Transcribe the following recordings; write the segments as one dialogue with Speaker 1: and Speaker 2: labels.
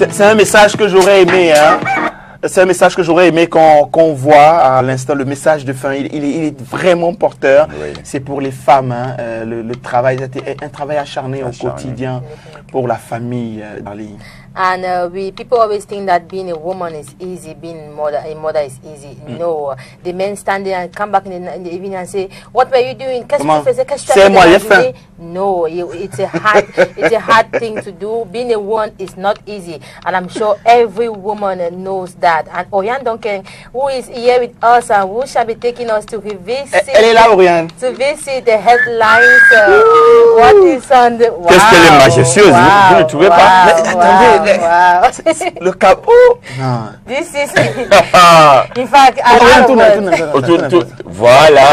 Speaker 1: C'est un message que j'aurais aimé, hein. C'est un message que j'aurais aimé qu'on voit à l'instant. Le message de fin, il est vraiment porteur. Oui. C'est pour les femmes, hein, le travail, un travail acharné au quotidien pour la famille.
Speaker 2: And people always think that being a woman is easy, being a mother is easy. No, the men stand there and come back in the evening and say, "What were you doing?" No, it's a hard thing to do. Being a woman is not easy, and I'm sure every woman knows that. And Oriane Duncan, who is here with us and who shall be taking us to visit,
Speaker 1: elle est là, Oriane,
Speaker 2: to visit the headlines. What is on the? Wow,
Speaker 3: qu'est-ce qu'elle est majestueuse, vous ne trouvez pas?
Speaker 1: Mais attendez. Wow. Le cap. Oh.
Speaker 2: This is in fact
Speaker 3: voilà.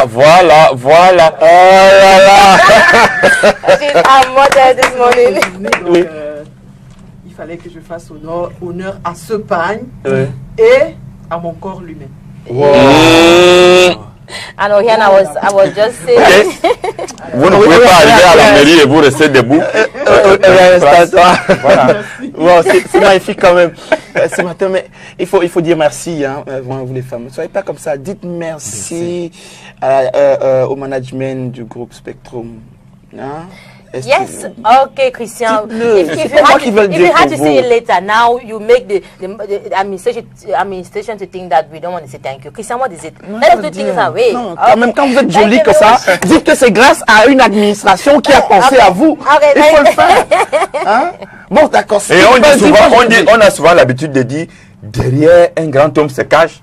Speaker 3: Oh là là.
Speaker 2: She's our mother this morning.
Speaker 4: Donc, il fallait que je fasse honneur à ce pagne et à mon corps lui-même.
Speaker 3: Wow.
Speaker 2: And Oriane, I was just saying.
Speaker 3: Vous ne pouvez pas arriver à la mairie et vous restez debout.
Speaker 1: Voilà. Wow, c'est magnifique quand même. Ce matin, mais il faut dire merci, hein, vous les femmes. Ne soyez pas comme ça. Dites merci au management du groupe Spectrum. Hein?
Speaker 2: Yes, okay, Christian. If you had to say it later, now you make the administration to think that we don't want to say thank you. Christian, what is it? Let us do things away.
Speaker 1: Non, même quand vous êtes jolie que ça, dites que c'est grâce à une administration qui a pensé à vous. Il faut le faire. Hein? Bon, d'accord.
Speaker 3: Et on a souvent l'habitude de dire, derrière un grand homme se cache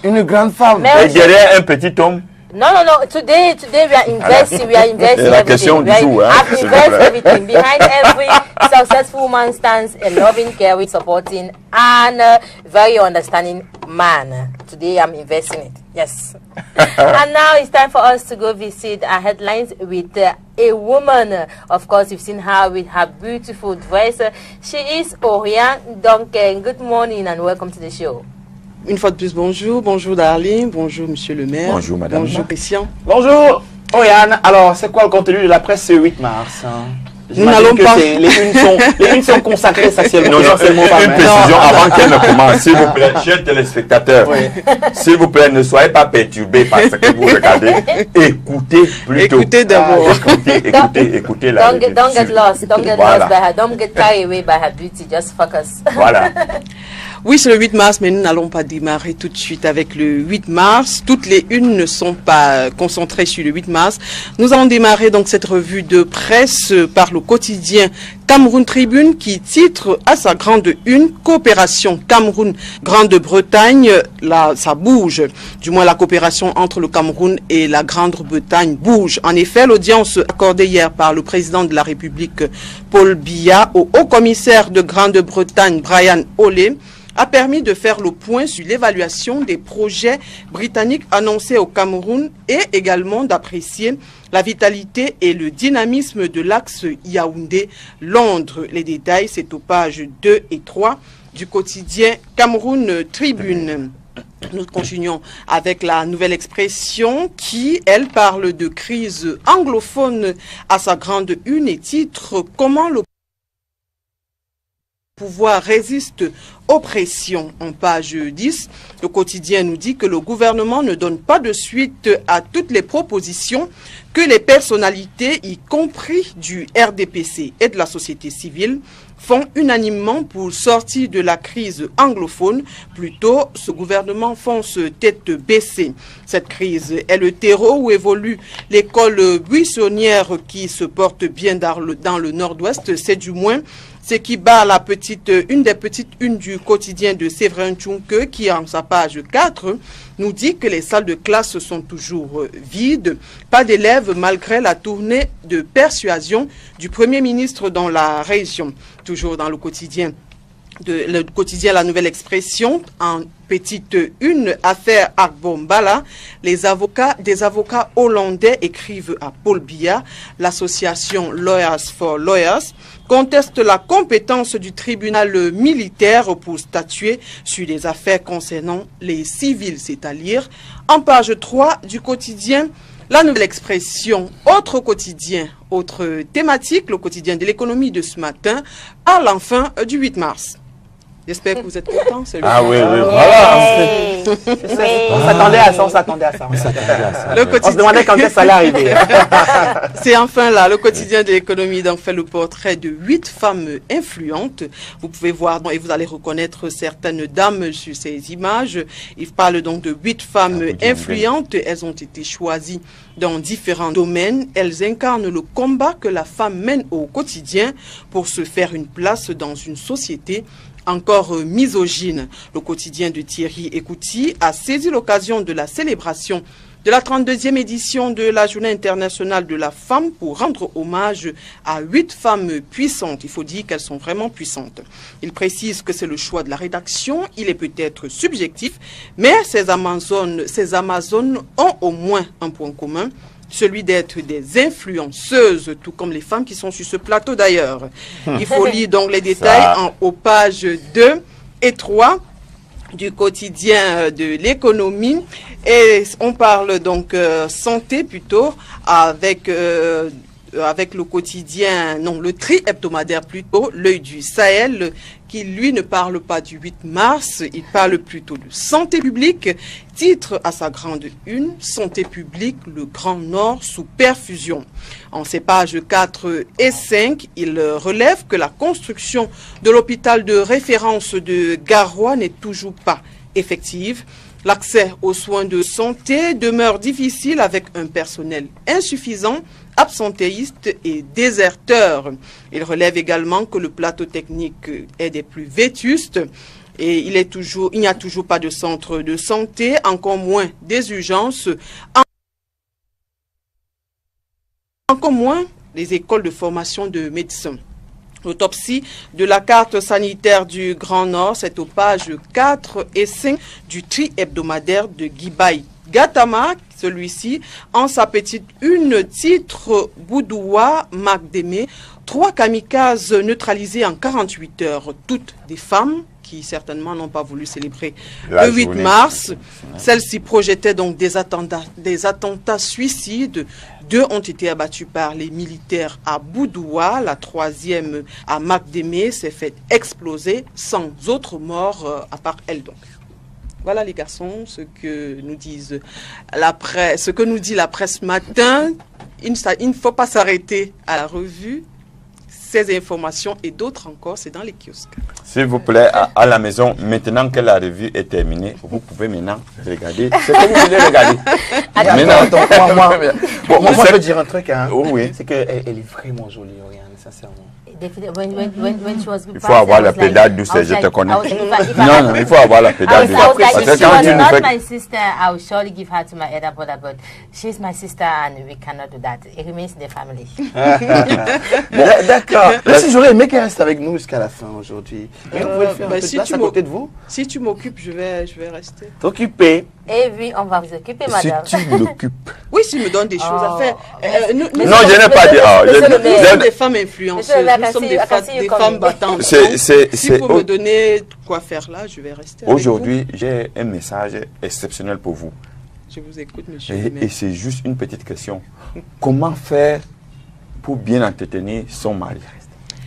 Speaker 1: une grande femme.
Speaker 3: Et derrière un petit homme.
Speaker 2: No. Today we are investing. We are investing everything. Invest everything. Behind every successful woman stands a loving, caring, supporting, and very understanding man. Today I'm investing it. Yes. And now it's time for us to go visit our headlines with a woman. Of course, you've seen her with her beautiful dress. She is Oriane Duncan. Good morning and welcome to the show.
Speaker 4: Une fois de plus, bonjour Darling, bonjour Monsieur le maire,
Speaker 3: bonjour Madame,
Speaker 4: bonjour Christian.
Speaker 1: Bonjour Oriane, alors c'est quoi le contenu de la presse ce 8 mars hein?
Speaker 4: Nous n'allons pas.
Speaker 1: Les unes sont consacrées essentiellement.
Speaker 3: Une précision avant qu'elle ne commence, s'il vous plaît, chers téléspectateurs, s'il vous plaît, ne soyez pas perturbés par ce que vous regardez. Écoutez plutôt.
Speaker 4: Écoutez d'abord.
Speaker 3: Écoutez la
Speaker 2: Don't get lost. Don't get lost by her. Don't get carried away by her beauty. Just focus.
Speaker 3: Voilà.
Speaker 4: Oui, c'est le 8 mars, mais nous n'allons pas démarrer tout de suite avec le 8 mars. Toutes les unes ne sont pas concentrées sur le 8 mars. Nous allons démarrer donc cette revue de presse par le quotidien Cameroun Tribune qui titre à sa grande une coopération Cameroun-Grande-Bretagne. Là, ça bouge. Du moins, la coopération entre le Cameroun et la Grande-Bretagne bouge. En effet, l'audience accordée hier par le président de la République, Paul Biya, au haut-commissaire de Grande-Bretagne, Brian Oley, a permis de faire le point sur l'évaluation des projets britanniques annoncés au Cameroun et également d'apprécier la vitalité et le dynamisme de l'axe Yaoundé-Londres. Les détails, c'est aux pages 2 et 3 du quotidien Cameroun Tribune. Nous continuons avec la Nouvelle Expression qui, elle, parle de crise anglophone à sa grande une et titre « Comment le pouvoir résiste aux pressions ». En page 10, le quotidien nous dit que le gouvernement ne donne pas de suite à toutes les propositions que les personnalités, y compris du RDPC et de la société civile, font unanimement pour sortir de la crise anglophone. Plutôt, ce gouvernement fonce tête baissée. Cette crise est le terreau où évolue l'école buissonnière qui se porte bien dans le nord-ouest. C'est du moins ce qui bat une des petites unes du quotidien de Séverin Tchunke qui, en sa page 4, nous dit que les salles de classe sont toujours vides. Pas d'élèves malgré la tournée de persuasion du Premier ministre dans la région. Toujours dans le quotidien La Nouvelle Expression, en petite une, affaire Agbombala, des avocats hollandais écrivent à Paul Biya, l'association Lawyers for Lawyers conteste la compétence du tribunal militaire pour statuer sur les affaires concernant les civils, c'est à dire en page 3 du quotidien La Nouvelle Expression. Autre quotidien, autre thématique, le quotidien de l'économie de ce matin, parle enfin du 8 mars. J'espère que vous êtes contents.
Speaker 3: Ah oui, oui,
Speaker 1: voilà. On s'attendait à ça, on s'attendait à ça. On se demandait quand ça allait arriver.
Speaker 4: C'est enfin là, le quotidien de l'économie donc fait le portrait de 8 femmes influentes. Vous pouvez voir et vous allez reconnaître certaines dames sur ces images. Il parle donc de 8 femmes influentes. Elles ont été choisies dans différents domaines. Elles incarnent le combat que la femme mène au quotidien pour se faire une place dans une société encore misogyne. Le quotidien de Thierry Ekouti a saisi l'occasion de la célébration de la 32e édition de la Journée internationale de la femme pour rendre hommage à 8 femmes puissantes. Il faut dire qu'elles sont vraiment puissantes. Il précise que c'est le choix de la rédaction. Il est peut-être subjectif, mais ces Amazones ont au moins un point commun, celui d'être des influenceuses, tout comme les femmes qui sont sur ce plateau d'ailleurs. Il faut lire donc les détails aux pages 2 et 3 du quotidien de l'économie. Et on parle donc santé plutôt avec le quotidien, non, le tri hebdomadaire plutôt, l'œil du Sahel, qui lui ne parle pas du 8 mars, il parle plutôt de santé publique. Titre à sa grande une, santé publique, le Grand Nord sous perfusion. En ses pages 4 et 5, il relève que la construction de l'hôpital de référence de Garoua n'est toujours pas effective. L'accès aux soins de santé demeure difficile avec un personnel insuffisant, absentéiste et déserteur. Il relève également que le plateau technique est des plus vétustes et il n'y a toujours pas de centre de santé, encore moins des urgences, encore moins les écoles de formation de médecins. L'autopsie de la carte sanitaire du Grand Nord, c'est aux pages 4 et 5 du tri hebdomadaire de Guibaï Gatama. Celui-ci, en sa petite une, titre Boudoua Magdémé, 3 kamikazes neutralisés en 48 heures, toutes des femmes qui certainement n'ont pas voulu célébrer le 8 mars. Celles-ci projetaient donc des attentats suicides. 2 ont été abattus par les militaires à Boudoua. La 3e à Magdémé s'est fait exploser sans autre mort à part elle donc. Voilà les garçons, ce que nous disent la presse, ce que nous dit la presse ce matin. Il ne faut pas s'arrêter à la revue. Ces informations et d'autres encore, c'est dans les kiosques.
Speaker 3: S'il vous plaît, à la maison, maintenant que la revue est terminée, vous pouvez maintenant regarder ce que vous voulez regarder.
Speaker 1: Moi, je veux dire un truc, hein.
Speaker 3: Oui.
Speaker 1: C'est qu'elle est vraiment jolie, Oriane, sincèrement.
Speaker 3: Il faut avoir la pédale douce, je te connais. Non, il faut avoir la pédale douce.
Speaker 2: If she was not my sister, I would surely give her to my elder brother, but she's my sister and we cannot do that. It remains in the family.
Speaker 1: D'accord. Si j'aurais aimé qu'elle reste avec nous jusqu'à la fin aujourd'hui. Vous pouvez faire un peu de place à côté de vous.
Speaker 4: Si tu m'occupes, je vais rester.
Speaker 1: T'occuper.
Speaker 2: Eh oui, on va vous occuper, madame.
Speaker 3: Si tu m'occupes.
Speaker 4: Oui, s'il me donne des choses à faire.
Speaker 3: Non, je n'ai pas dit.
Speaker 4: Nous sommes des femmes influenceuses. Nous sommes des femmes battantes. Si vous me donnez quoi faire là, je vais rester.
Speaker 3: Aujourd'hui, j'ai un message exceptionnel pour vous.
Speaker 4: Je vous écoute, monsieur.
Speaker 3: Et c'est juste une petite question. Comment faire pour bien entretenir son mari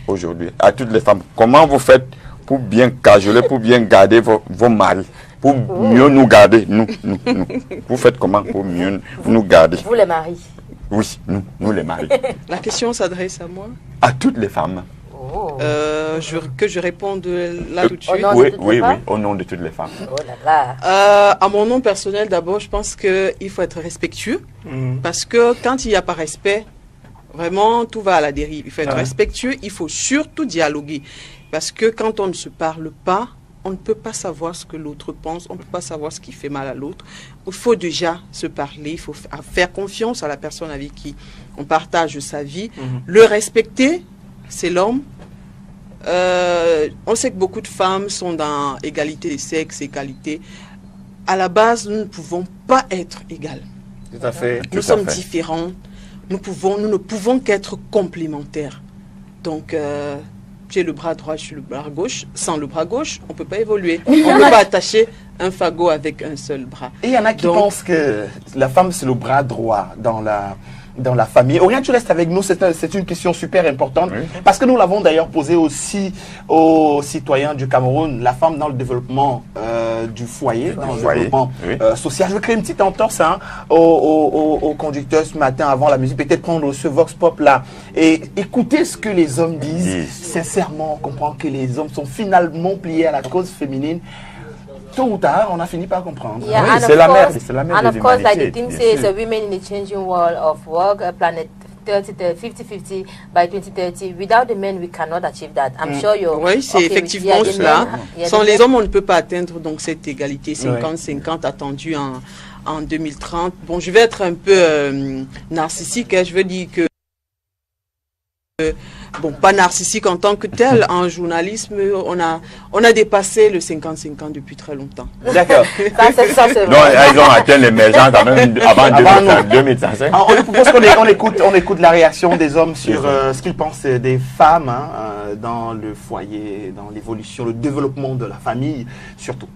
Speaker 3: aujourd'hui? À toutes les femmes, comment vous faites pour bien cajoler, pour bien garder vos maris? Pour mieux nous garder, nous. Vous faites comment pour mieux nous garder?
Speaker 2: Vous les maris?
Speaker 3: Oui, nous les maris.
Speaker 4: La question s'adresse à moi?
Speaker 3: À toutes les femmes.
Speaker 4: Que je réponde là tout de suite?
Speaker 3: Oui, au nom de toutes les femmes.
Speaker 2: Oh là là.
Speaker 4: À mon nom personnel, d'abord, je pense qu'il faut être respectueux. Parce que quand il n'y a pas respect, vraiment, tout va à la dérive. Il faut être respectueux, il faut surtout dialoguer. Parce que quand on ne se parle pas, on ne peut pas savoir ce que l'autre pense, on ne peut pas savoir ce qui fait mal à l'autre. Il faut déjà se parler, il faut faire confiance à la personne avec qui on partage sa vie. Le respecter, c'est l'homme. On sait que beaucoup de femmes sont dans égalité des sexes, égalité. À la base, nous ne pouvons pas être égales.
Speaker 1: Tout à fait.
Speaker 4: Nous sommes différents. Nous ne pouvons qu'être complémentaires. Donc, j'ai le bras droit, je suis le bras gauche. Sans le bras gauche, on ne peut pas évoluer. On ne peut pas attacher un fagot avec un seul bras.
Speaker 1: Et il y en a qui pensent que la femme, c'est le bras droit dans dans la famille. Aurélien, tu restes avec nous, c'est une question super importante, parce que nous l'avons d'ailleurs posée aussi aux citoyens du Cameroun, la femme dans le développement du foyer, dans le développement social. Je veux créer une petite entorse aux conducteurs ce matin avant la musique, peut-être prendre ce vox pop là et écouter ce que les hommes disent. Sincèrement, on comprend que les hommes sont finalement pliés à la cause féminine. Tôt ou tard, on a fini par comprendre.
Speaker 2: Yeah,
Speaker 3: c'est la mère de l'humanité.
Speaker 2: And of course, like the thing says, women in the changing world of work, planet 50-50 by 2030. Without the men, we cannot achieve that. I'm sure you're.
Speaker 4: Oui, c'est effectivement cela. Sans les hommes, on ne peut pas atteindre donc cette égalité 50-50 attendue en 2030. Bon, je vais être un peu narcissique. Hein, je veux dire que bon, pas narcissique en tant que tel, en journalisme, on a dépassé le 50-50 depuis très longtemps.
Speaker 1: D'accord.
Speaker 2: Ça, c'est
Speaker 3: non, ils ont atteint l'émergence quand même avant 2035.
Speaker 1: On propose qu'on écoute la réaction des hommes sur ce qu'ils pensent des femmes dans le foyer, dans l'évolution, le développement de la famille, surtout.